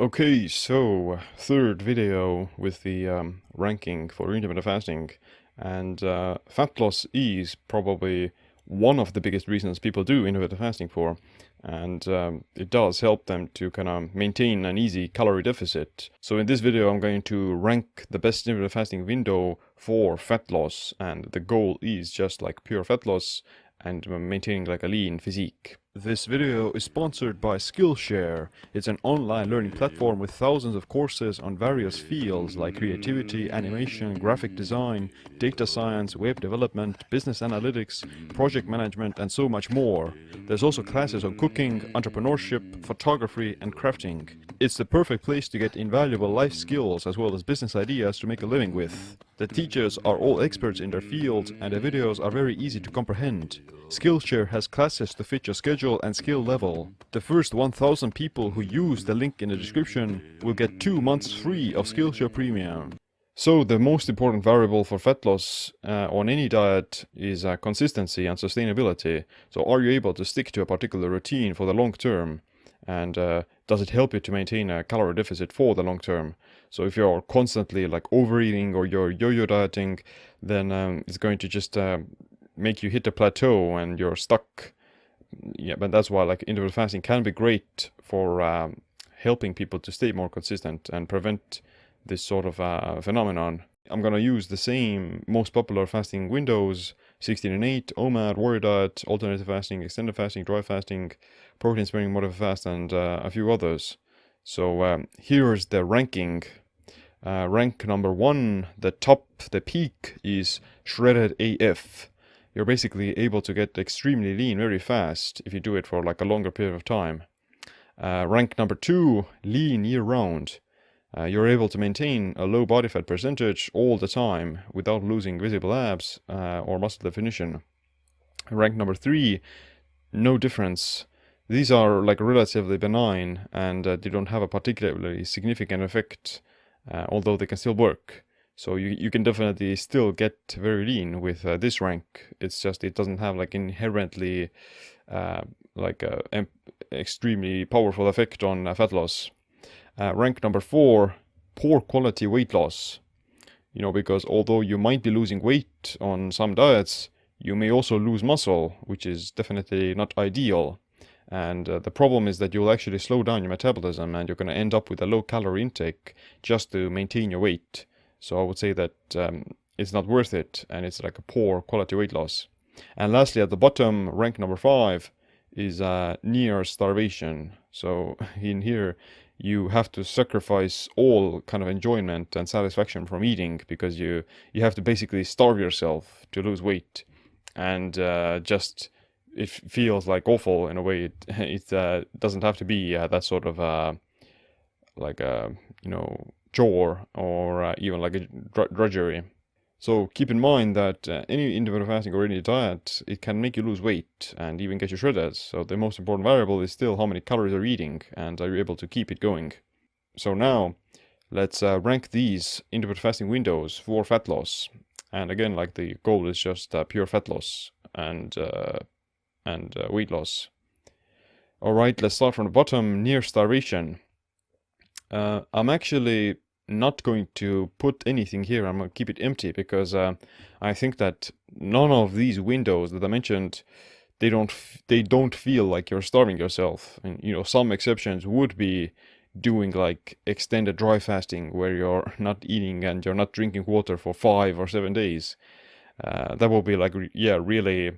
Okay, so third video with the ranking for intermittent fasting, and fat loss is probably one of the biggest reasons people do intermittent fasting for, and it does help them to kind of maintain an easy calorie deficit. So in this video, I'm going to rank the best intermittent fasting window for fat loss, and the goal is just like pure fat loss and maintaining like a lean physique. This video is sponsored by Skillshare. It's an online learning platform with thousands of courses on various fields like creativity, animation, graphic design, data science, web development, business analytics, project management, and so much more. There's also classes on cooking, entrepreneurship, photography, and crafting. It's the perfect place to get invaluable life skills as well as business ideas to make a living with. The teachers are all experts in their field, and the videos are very easy to comprehend. Skillshare has classes to fit your schedule and skill level. The first 1000 people who use the link in the description will get 2 months free of Skillshare Premium. So the most important variable for fat loss on any diet is consistency and sustainability. So are you able to stick to a particular routine for the long term? And does it help you to maintain a calorie deficit for the long term? So if you're constantly like overeating or you're yo-yo dieting, then it's going to just make you hit a plateau and you're stuck. Yeah, but that's why like intermittent fasting can be great for helping people to stay more consistent and prevent this sort of phenomenon. I'm gonna use the same most popular fasting windows: 16 and 8, OMAD, warrior diet, alternative fasting, extended fasting, dry fasting, protein sparing modified fast, and a few others. So here's the ranking. Rank number 1, the peak is shredded AF. You're basically able to get extremely lean very fast if you do it for like a longer period of time. Rank number 2, lean year round. You're able to maintain a low body fat percentage all the time without losing visible abs or muscle definition. Rank number 3, no difference. These are like relatively benign and they don't have a particularly significant effect, although they can still work. So you can definitely still get very lean with this rank. It's just it doesn't have like inherently like a extremely powerful effect on fat loss. Rank number 4, poor quality weight loss. Because although you might be losing weight on some diets, you may also lose muscle, which is definitely not ideal. And the problem is that you'll actually slow down your metabolism and you're going to end up with a low calorie intake just to maintain your weight. So I would say that it's not worth it, and it's like a poor quality weight loss. And lastly, at the bottom, rank number 5 is near starvation. So in here, you have to sacrifice all kind of enjoyment and satisfaction from eating because you have to basically starve yourself to lose weight, and just it feels like awful in a way. It doesn't have to be that sort of like a chore or even like a drudgery. So keep in mind that any intermittent fasting or any diet, it can make you lose weight and even get you shredded. So the most important variable is still how many calories are you eating and are you able to keep it going. So now let's rank these intermittent fasting windows for fat loss. And again, like the goal is just pure fat loss and weight loss. All right, let's start from the bottom, near starvation. I'm actually not going to put anything here. I'm going to keep it empty because I think that none of these windows that I mentioned, they don't feel like you're starving yourself. And some exceptions would be doing like extended dry fasting where you're not eating and you're not drinking water for 5 or 7 days. That will be like really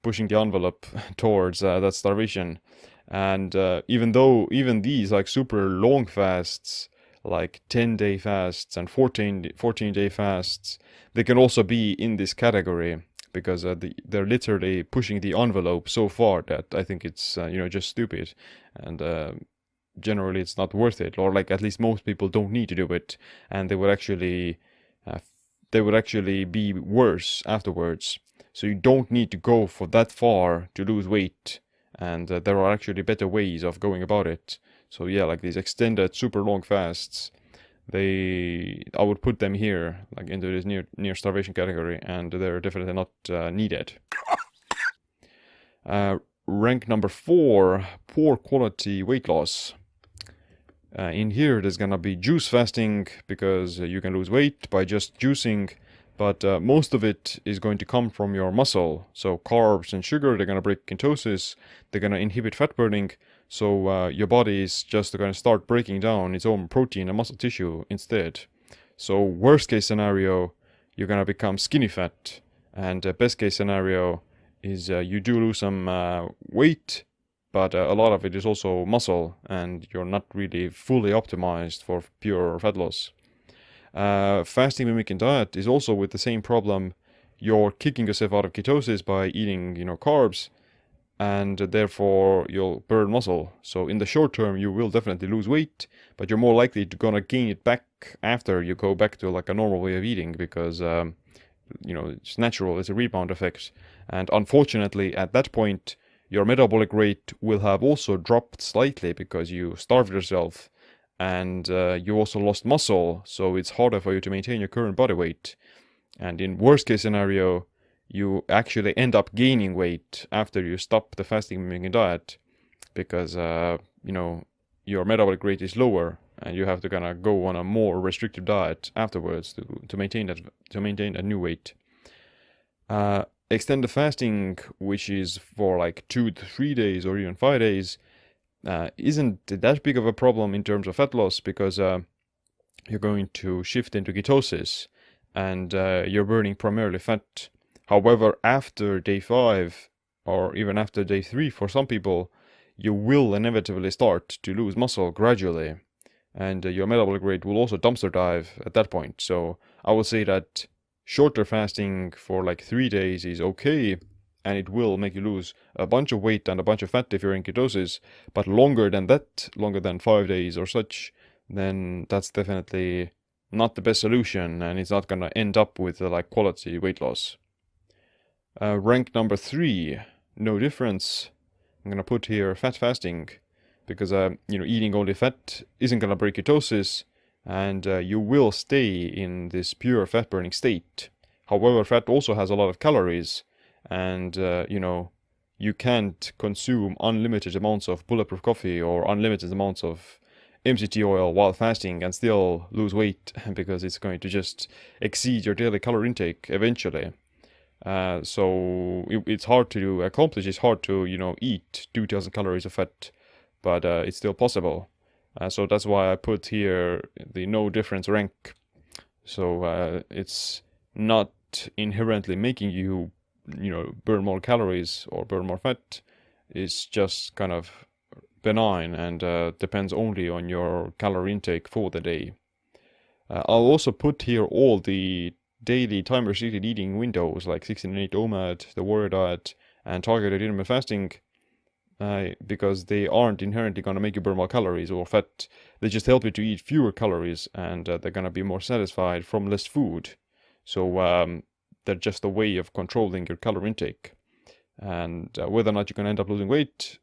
pushing the envelope towards that starvation. And even these like super long fasts, like 10-day fasts and 14-day fasts, they can also be in this category because they're literally pushing the envelope so far that I think it's just stupid, and generally it's not worth it, or like at least most people don't need to do it, and they would actually be worse afterwards. So you don't need to go for that far to lose weight, and there are actually better ways of going about it. So yeah, like these extended super long fasts, I would put them here, like into this near starvation category, and they're definitely not needed. Rank number 4, poor quality weight loss. In here, there's gonna be juice fasting because you can lose weight by just juicing, but most of it is going to come from your muscle. So carbs and sugar, they're gonna break ketosis, they're gonna inhibit fat burning, so your body is just gonna start breaking down its own protein and muscle tissue instead. So worst case scenario, you're gonna become skinny fat, and best case scenario is you do lose some weight, but a lot of it is also muscle, and you're not really fully optimized for pure fat loss. Fasting mimicking diet is also with the same problem. You're kicking yourself out of ketosis by eating, carbs, and therefore you'll burn muscle. So in the short term, you will definitely lose weight, but you're more likely to gonna gain it back after you go back to like a normal way of eating because it's natural. It's a rebound effect, and unfortunately, at that point, your metabolic rate will have also dropped slightly because you starved yourself and you also lost muscle, so it's harder for you to maintain your current body weight. And in worst case scenario, you actually end up gaining weight after you stop the fasting mimicking diet because your metabolic rate is lower and you have to kind of go on a more restrictive diet afterwards to maintain that new weight. Extended fasting, which is for like 2 to 3 days or even 5 days, isn't that big of a problem in terms of fat loss because you're going to shift into ketosis and you're burning primarily fat. However, after day 5 or even after day 3 for some people, you will inevitably start to lose muscle gradually, and your metabolic rate will also dumpster dive at that point. So I would say that shorter fasting for like 3 days is okay, and it will make you lose a bunch of weight and a bunch of fat if you're in ketosis, but longer than that, longer than 5 days or such, then that's definitely not the best solution, and it's not gonna end up with like quality weight loss. Rank number 3, no difference. I'm gonna put here fat fasting because eating only fat isn't gonna break ketosis, and you will stay in this pure fat burning state. However, fat also has a lot of calories, and you can't consume unlimited amounts of bulletproof coffee or unlimited amounts of MCT oil while fasting and still lose weight because it's going to just exceed your daily calorie intake eventually. So it's hard to accomplish. It's hard to eat 2,000 calories of fat, but it's still possible. So that's why I put here the no difference rank. So it's not inherently making you burn more calories or burn more fat. It's just kind of benign and depends only on your calorie intake for the day. I'll also put here all the daily time restricted eating windows like 16-8 OMAD, the warrior diet, and targeted intermittent fasting, because they aren't inherently going to make you burn more calories or fat. They just help you to eat fewer calories, and they're going to be more satisfied from less food. So they're just a way of controlling your calorie intake. And whether or not you can end up losing weight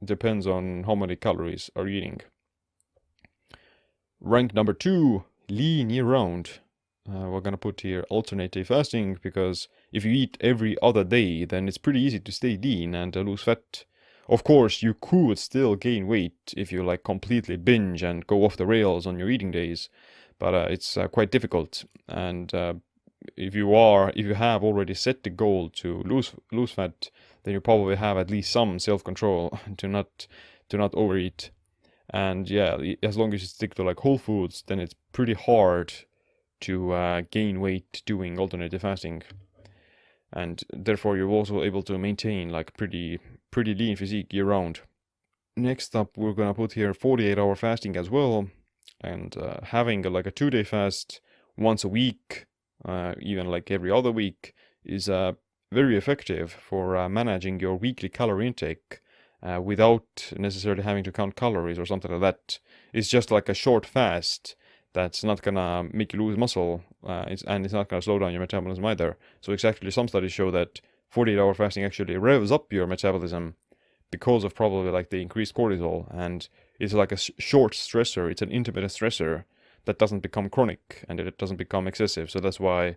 depends on how many calories are you eating. Rank number 2, lean year round. We're gonna put here alternate day fasting because if you eat every other day, then it's pretty easy to stay lean and lose fat. Of course, you could still gain weight if you like completely binge and go off the rails on your eating days, but it's quite difficult. And if you have already set the goal to lose fat, then you probably have at least some self-control to not overeat. And yeah, as long as you stick to like whole foods, then it's pretty hard to gain weight doing alternative fasting, and therefore you're also able to maintain like pretty lean physique year round. Next up, we're gonna put here 48-hour fasting as well, and having like a 2-day fast once a week, even like every other week, is very effective for managing your weekly calorie intake without necessarily having to count calories or something like that. It's just like a short fast that's not gonna make you lose muscle, and it's not gonna slow down your metabolism either. So exactly, some studies show that 48-hour fasting actually revs up your metabolism because of probably like the increased cortisol, and it's like a short stressor. It's an intermittent stressor that doesn't become chronic and it doesn't become excessive. So that's why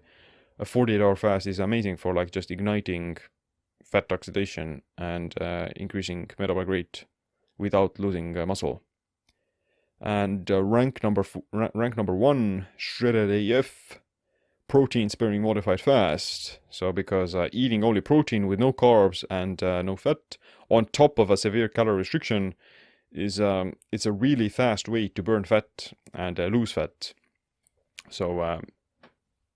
a 48-hour fast is amazing for like just igniting fat oxidation and increasing metabolic rate without losing muscle. And rank number 1, shredded AF, protein sparing modified fast. So because eating only protein with no carbs and no fat on top of a severe calorie restriction is it's a really fast way to burn fat and lose fat. So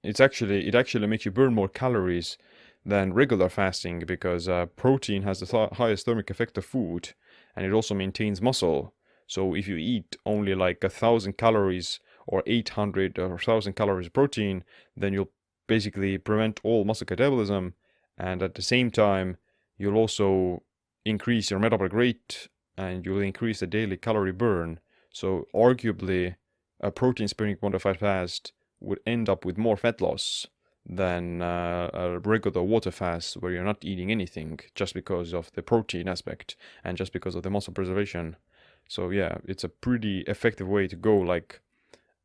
it actually makes you burn more calories than regular fasting, because protein has the highest thermic effect of food, and it also maintains muscle. So if you eat only like 1,000 calories or 800 or 1,000 calories of protein, then you'll basically prevent all muscle catabolism, and at the same time you'll also increase your metabolic rate and you'll increase the daily calorie burn. So arguably a protein sparing modified fast would end up with more fat loss than a regular water fast where you're not eating anything, just because of the protein aspect and just because of the muscle preservation. So yeah, it's a pretty effective way to go, like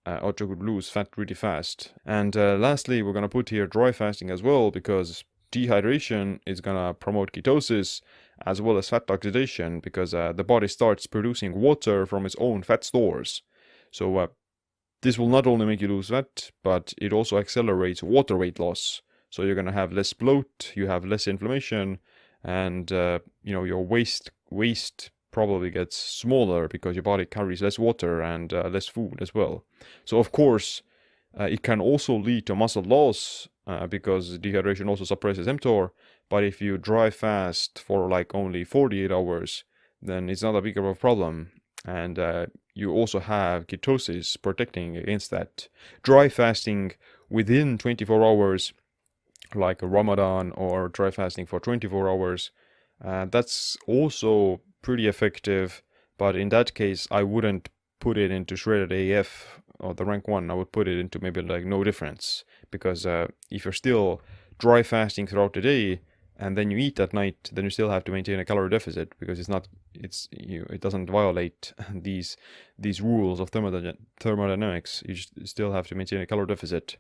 or to lose fat really fast. And lastly, we're gonna put here dry fasting as well, because dehydration is gonna promote ketosis as well as fat oxidation, because the body starts producing water from its own fat stores. So this will not only make you lose fat, but it also accelerates water weight loss. So you're gonna have less bloat, you have less inflammation, and your waist probably gets smaller because your body carries less water and less food as well. So of course, it can also lead to muscle loss because dehydration also suppresses mTOR. But if you dry fast for like only 48 hours, then it's not a big of a problem. And you also have ketosis protecting against that. Dry fasting within 24 hours, like a Ramadan, or dry fasting for 24 hours, that's also pretty effective. But in that case, I wouldn't put it into shredded AF or the rank 1. I would put it into maybe like no difference, because if you're still dry fasting throughout the day and then you eat at night, then you still have to maintain a calorie deficit, because it doesn't violate these rules of thermodynamics. You still have to maintain a calorie deficit.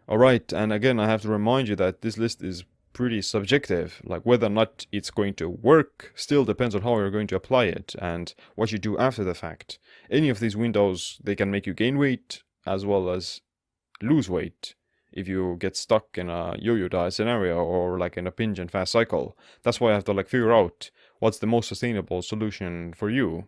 Alright, and again, I have to remind you that this list is pretty subjective. Like, whether or not it's going to work still depends on how you're going to apply it and what you do after the fact. Any of these windows, they can make you gain weight as well as lose weight if you get stuck in a yo-yo diet scenario or like in a binge and fast cycle. That's why I have to like figure out what's the most sustainable solution for you.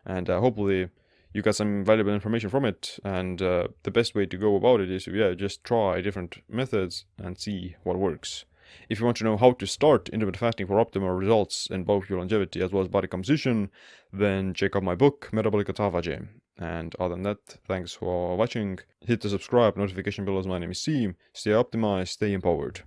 And hopefully you got some valuable information from it. And the best way to go about it is to just try different methods and see what works. If you want to know how to start intermittent fasting for optimal results in both your longevity as well as body composition, then check out my book, Metabolic Autophagy. And other than that, thanks for watching. Hit the subscribe notification bell, as my name is Siim. Stay optimized, stay empowered.